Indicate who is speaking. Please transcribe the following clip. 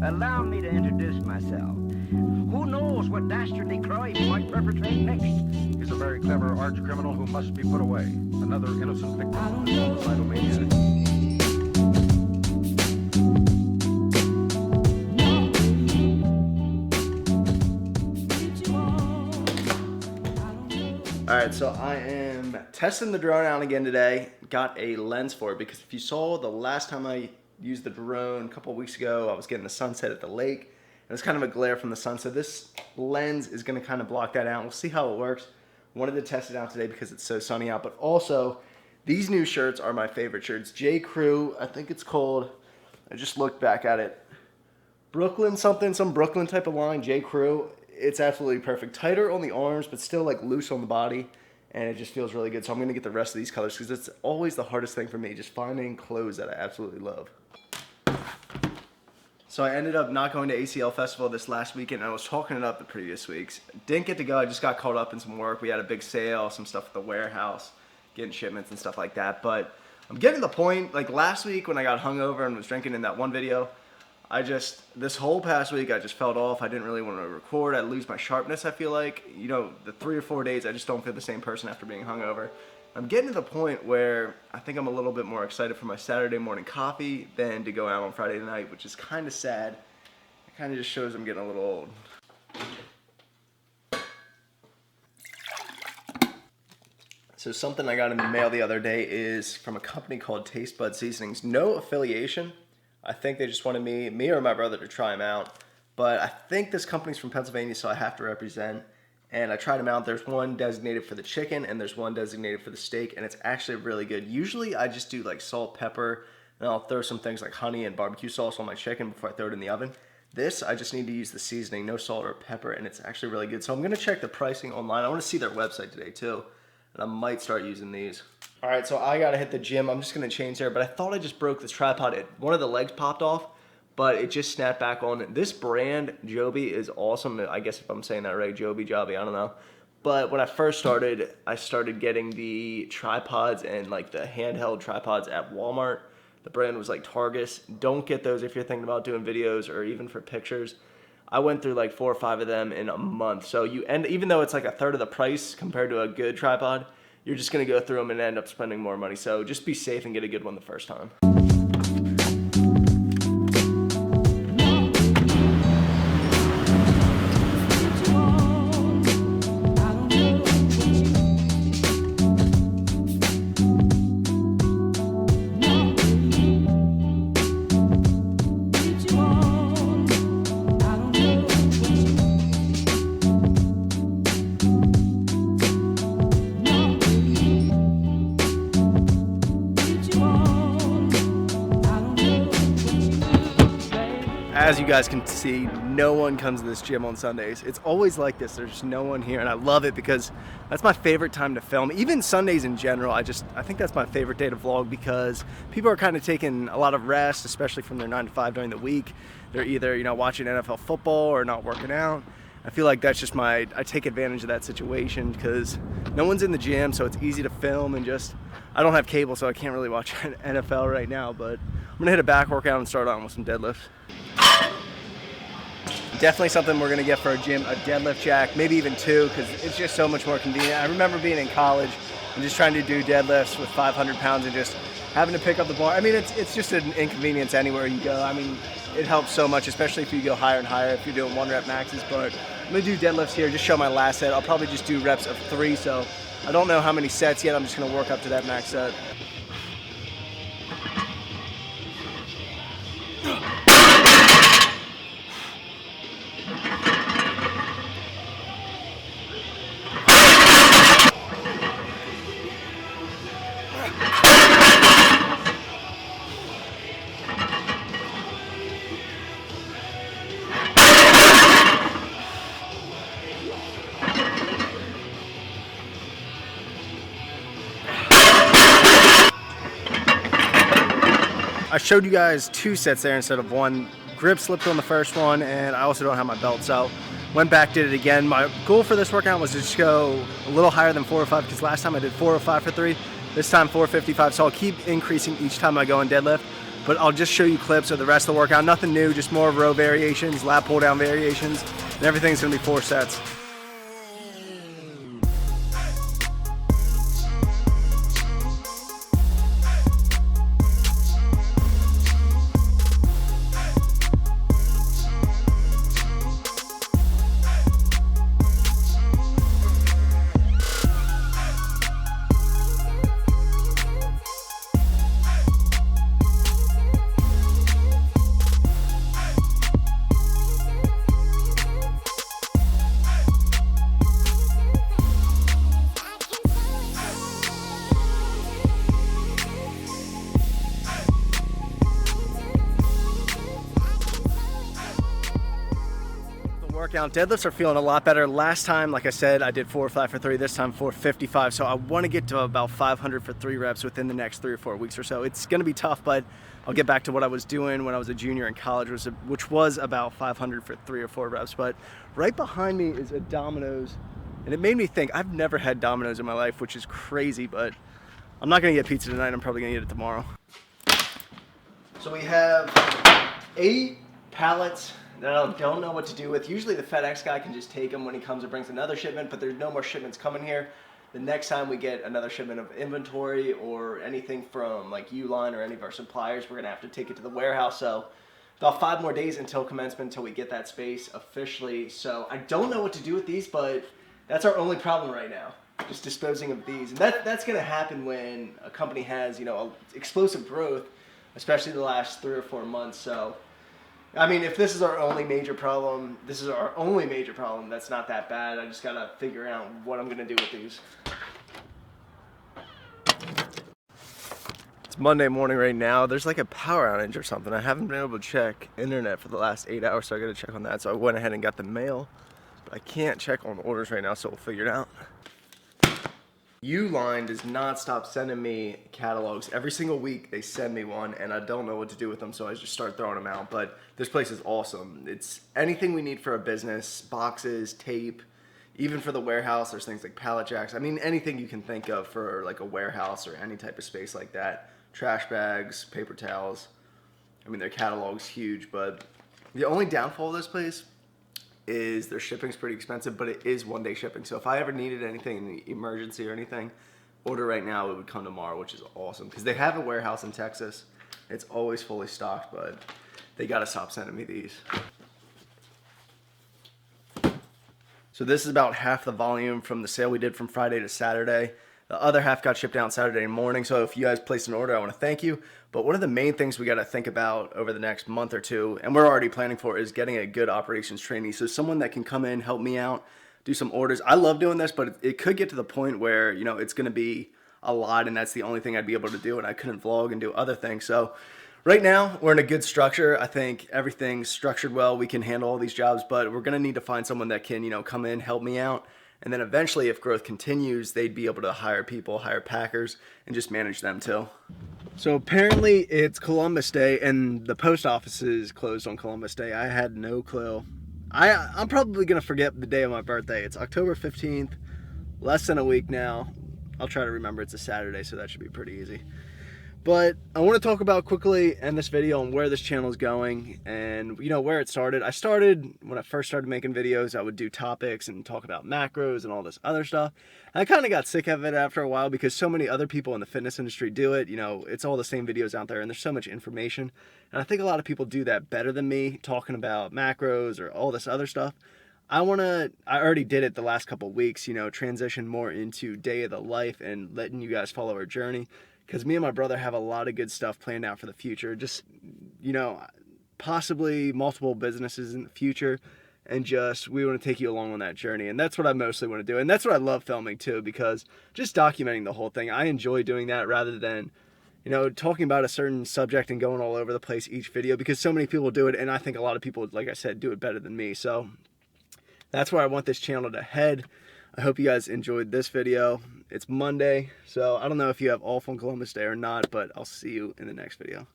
Speaker 1: allow me to introduce myself. Who knows what dastardly crime he might perpetrate next?
Speaker 2: He's a very clever arch criminal who must be put away. Another innocent victim of a suicidal maniac.
Speaker 3: Alright, so I am testing the drone out again today. Got a lens for it because if you saw the last time I used the drone a couple of weeks ago, I was getting the sunset at the lake. And it's kind of a glare from the sun, so this lens is going to kind of block that out. We'll see how it works. Wanted to test it out today because it's so sunny out, but also these new shirts are my favorite shirts. J. Crew, I think it's called, I just looked back at it, Brooklyn something, some Brooklyn type of line, J. Crew. It's absolutely perfect. Tighter on the arms, but still like loose on the body, and it just feels really good. So I'm going to get the rest of these colors because it's always the hardest thing for me, just finding clothes that I absolutely love. So I ended up not going to ACL Festival this last weekend. I was talking it up the previous weeks. Didn't get to go. I just got caught up in some work. We had a big sale, some stuff at the warehouse, getting shipments and stuff like that. But I'm getting to the point, like last week when I got hungover and was drinking in that one video, this whole past week, I just felt off. I didn't really want to record. I lose my sharpness, I feel like. You know, the 3 or 4 days, I just don't feel the same person after being hungover. I'm getting to the point where I think I'm a little bit more excited for my Saturday morning coffee than to go out on Friday night, which is kind of sad. It kind of just shows I'm getting a little old. So something I got in the mail the other day is from a company called Taste Bud Seasonings. No affiliation. I think they just wanted me or my brother to try them out. But I think this company's from Pennsylvania, so I have to represent. And I tried them out. There's one designated for the chicken and there's one designated for the steak, and it's actually really good. Usually I just do like salt, pepper, and I'll throw some things like honey and barbecue sauce on my chicken before I throw it in the oven. This, I just need to use the seasoning, no salt or pepper, and it's actually really good. So I'm gonna check the pricing online. I wanna see their website today too, and I might start using these. All right, so I gotta hit the gym. I'm just gonna change there, but I thought I just broke this tripod. One of the legs popped off, but it just snapped back on. This brand, Joby, is awesome. I guess if I'm saying that right, Joby, I don't know. But when I first started, I started getting the tripods and like the handheld tripods at Walmart. The brand was like Targus. Don't get those if you're thinking about doing videos or even for pictures. I went through like 4 or 5 of them in a month. So even though it's like a third of the price compared to a good tripod, you're just gonna go through them and end up spending more money. So just be safe and get a good one the first time. As you guys can see, no one comes to this gym on Sundays. It's always like this. There's no one here, and I love it because that's my favorite time to film. Even Sundays in general, I think that's my favorite day to vlog because people are kind of taking a lot of rest, especially from their 9 to 5 during the week. They're either, you know, watching NFL football or not working out. I feel like that's just I take advantage of that situation because no one's in the gym, so it's easy to film and I don't have cable, so I can't really watch NFL right now, but I'm gonna hit a back workout and start on with some deadlifts. Definitely something we're gonna get for a gym, a deadlift jack, maybe even 2, because it's just so much more convenient. I remember being in college and just trying to do deadlifts with 500 pounds and just having to pick up the bar. I mean, it's just an inconvenience anywhere you go. I mean, it helps so much, especially if you go higher and higher, if you're doing 1 rep maxes, but I'm gonna do deadlifts here, just show my last set. I'll probably just do reps of 3, so I don't know how many sets yet. I'm just gonna work up to that max set. I showed you guys 2 sets there instead of 1. Grip slipped on the first one, and I also don't have my belt, so went back, did it again. My goal for this workout was to just go a little higher than 405, because last time I did 405 for 3. This time 455, so I'll keep increasing each time I go in deadlift. but I'll just show you clips of the rest of the workout. Nothing new, just more row variations, lat pull down variations, and everything's gonna be 4 sets. Workout deadlifts are feeling a lot better. Last time, like I said, I did 405 for 3. This time 455. So I want to get to about 500 for 3 reps within the next 3 or 4 weeks or so. It's going to be tough, but I'll get back to what I was doing when I was a junior in college, which was about 500 for 3 or 4 reps. But right behind me is a Domino's, and it made me think I've never had Domino's in my life, which is crazy. But I'm not going to get pizza tonight. I'm probably going to eat it tomorrow. So we have 8 pallets that I don't know what to do with. Usually the FedEx guy can just take them when he comes and brings another shipment, but there's no more shipments coming here. The next time we get another shipment of inventory or anything from like Uline or any of our suppliers, we're gonna have to take it to the warehouse. So about 5 more days until commencement, until we get that space officially. So I don't know what to do with these, but that's our only problem right now, just disposing of these. And that's gonna happen when a company has, you know, explosive growth, especially the last 3 or 4 months. So I mean, if this is our only major problem, this is our only major problem. That's not that bad. I just gotta figure out what I'm gonna do with these. It's Monday morning right now. There's like a power outage or something. I haven't been able to check internet for the last 8 hours, so I gotta check on that. So I went ahead and got the mail, but I can't check on orders right now, so we'll figure it out. Uline does not stop sending me catalogs. Every single week they send me one, and I don't know what to do with them, so I just start throwing them out. But this place is awesome. It's anything we need for a business, boxes, tape, even for the warehouse. There's things like pallet jacks. I mean, anything you can think of for like a warehouse or any type of space like that. Trash bags, paper towels. I mean, their catalog's huge, but the only downfall of this place is their shipping's pretty expensive, but it is 1-day shipping. So if I ever needed anything in the emergency or anything, order right now, it would come tomorrow, which is awesome. Because they have a warehouse in Texas. It's always fully stocked, but they gotta stop sending me these. So this is about half the volume from the sale we did from Friday to Saturday. The other half got shipped out Saturday morning, so if you guys placed an order, I want to thank you. But one of the main things we got to think about over the next month or two, and we're already planning for, is getting a good operations trainee. So someone that can come in, help me out, do some orders. I love doing this, but it could get to the point where, you know, it's going to be a lot, and that's the only thing I'd be able to do, and I couldn't vlog and do other things. So right now, we're in a good structure. I think everything's structured well. We can handle all these jobs, but we're going to need to find someone that can, you know, come in, help me out. And then eventually, if growth continues, they'd be able to hire people, hire packers, and just manage them too. So apparently it's Columbus Day, and the post office is closed on Columbus Day. I had no clue. I'm probably going to forget the day of my birthday. It's October 15th, less than a week now. I'll try to remember it's a Saturday, so that should be pretty easy. But I want to talk about quickly in this video on where this channel is going and, you know, where it started. When I first started making videos, I would do topics and talk about macros and all this other stuff. And I kind of got sick of it after a while because so many other people in the fitness industry do it. You know, it's all the same videos out there and there's so much information. And I think a lot of people do that better than me, talking about macros or all this other stuff. I already did it the last couple weeks, you know, transition more into day of the life and letting you guys follow our journey. Because me and my brother have a lot of good stuff planned out for the future. Just, you know, possibly multiple businesses in the future. And just, we want to take you along on that journey. And that's what I mostly want to do. And that's what I love filming too, because just documenting the whole thing. I enjoy doing that rather than, you know, talking about a certain subject and going all over the place each video. Because so many people do it. And I think a lot of people, like I said, do it better than me. So that's where I want this channel to head. I hope you guys enjoyed this video. It's Monday, so I don't know if you have off on Columbus Day or not, but I'll see you in the next video.